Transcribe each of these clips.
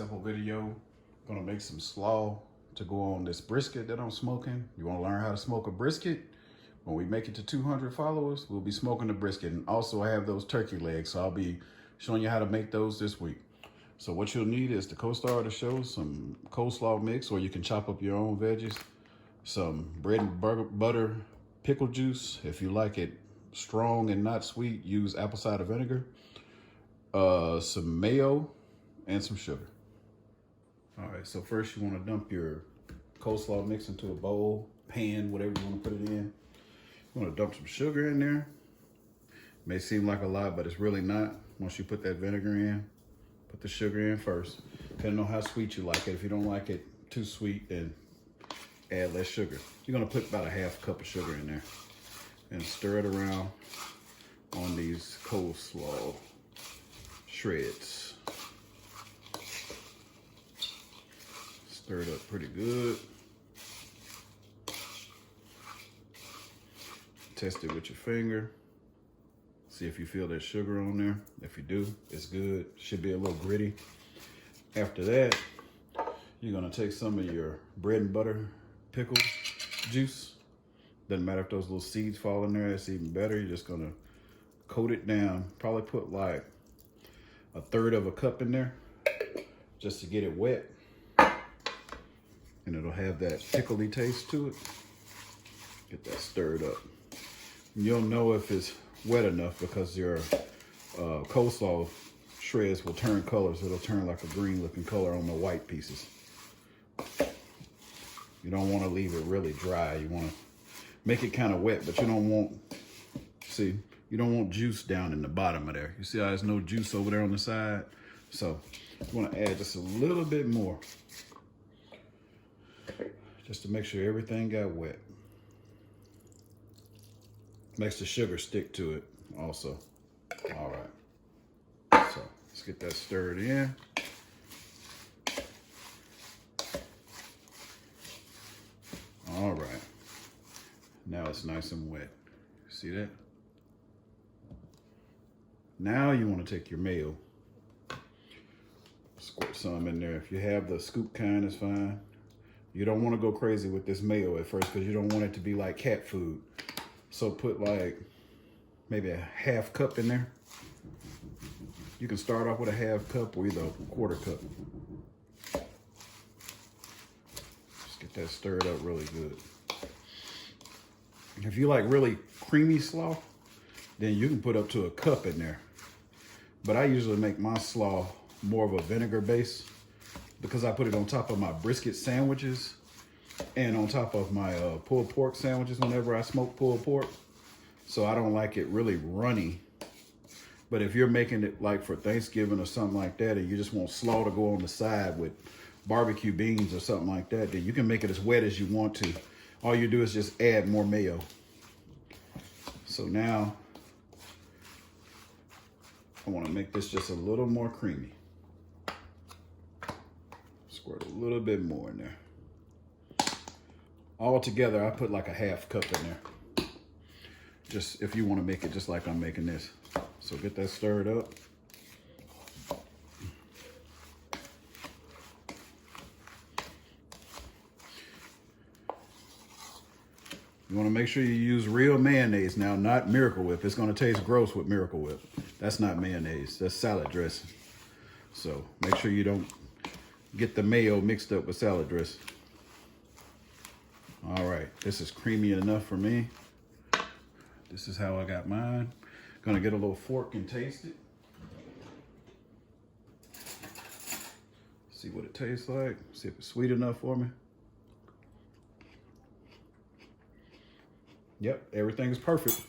simple video. I'm gonna make some slaw to go on this brisket that I'm smoking. You wanna learn how to smoke a brisket? When we make it to 200 followers, we'll be smoking the brisket. And also I have those turkey legs, so I'll be showing you how to make those this week. So what you'll need is the co-star of the show, some coleslaw mix, or you can chop up your own veggies, some bread and butter pickle juice. If you like it strong and not sweet, use apple cider vinegar, some mayo, and some sugar. All right, so first you want to dump your coleslaw mix into a bowl, pan, whatever you want to put it in. You want to dump some sugar in there. May seem like a lot, but it's really not. Once you put that vinegar in, put the sugar in first. Depending on how sweet you like it. If you don't like it too sweet, then add less sugar. You're gonna put about a half cup of sugar in there and stir it around on these coleslaw shreds. Stir it up pretty good. Test it with your finger. See if you feel that sugar on there. If you do, it's good. Should be a little gritty. After that, you're gonna take some of your bread and butter pickle juice. Doesn't matter if those little seeds fall in there, it's even better. You're just gonna coat it down. Probably put like 1/3 of a cup in there just to get it wet. And it'll have that pickly taste to it. Get that stirred up. You'll know if it's wet enough because your coleslaw shreds will turn colors. It'll turn like a green looking color on the white pieces. You don't want to leave it really dry. You want to make it kind of wet, but you don't want, see, you don't want juice down in the bottom of there. You see how there's no juice over there on the side? So you want to add just a little bit more just to make sure everything got wet. Makes the sugar stick to it also. All right, so let's get that stirred in. All right, now it's nice and wet. See that? Now you want to take your mayo, squirt some in there. If you have the scoop kind, it's fine. You don't want to go crazy with this mayo at first because you don't want it to be like cat food. So put like maybe a half cup in there. You can start off with a half cup or either a 1/4 cup. Just get that stirred up really good. If you like really creamy slaw, then you can put up to a cup in there. But I usually make my slaw more of a vinegar base because I put it on top of my brisket sandwiches and on top of my pulled pork sandwiches whenever I smoke pulled pork. So I don't like it really runny. But if you're making it like for Thanksgiving or something like that, and you just want slaw to go on the side with barbecue beans or something like that, then you can make it as wet as you want to. All you do is just add more mayo. So now I want to make this just a little more creamy. Squirt a little bit more in there. All together, I put like a half cup in there. Just if you want to make it just like I'm making this. So get that stirred up. You want to make sure you use real mayonnaise now, not Miracle Whip. It's going to taste gross with Miracle Whip. That's not mayonnaise. That's salad dressing. So make sure you don't get the mayo mixed up with salad dressing. All right, this is creamy enough for me. This is how I got mine. Gonna get a little fork and taste it. See what it tastes like. See if it's sweet enough for me. Yep, everything is perfect.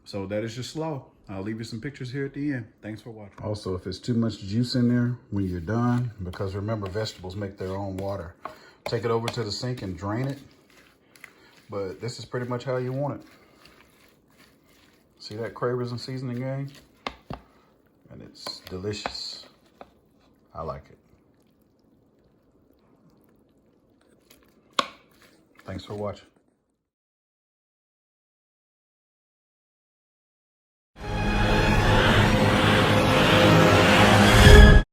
So that is your slaw. I'll leave you some pictures here at the end. Thanks for watching. Also, if it's too much juice in there when you're done, because remember, vegetables make their own water. Take it over to the sink and drain it. But this is pretty much how you want it. See that Cravers and Seasoning gang? And it's delicious. I like it. Thanks for watching.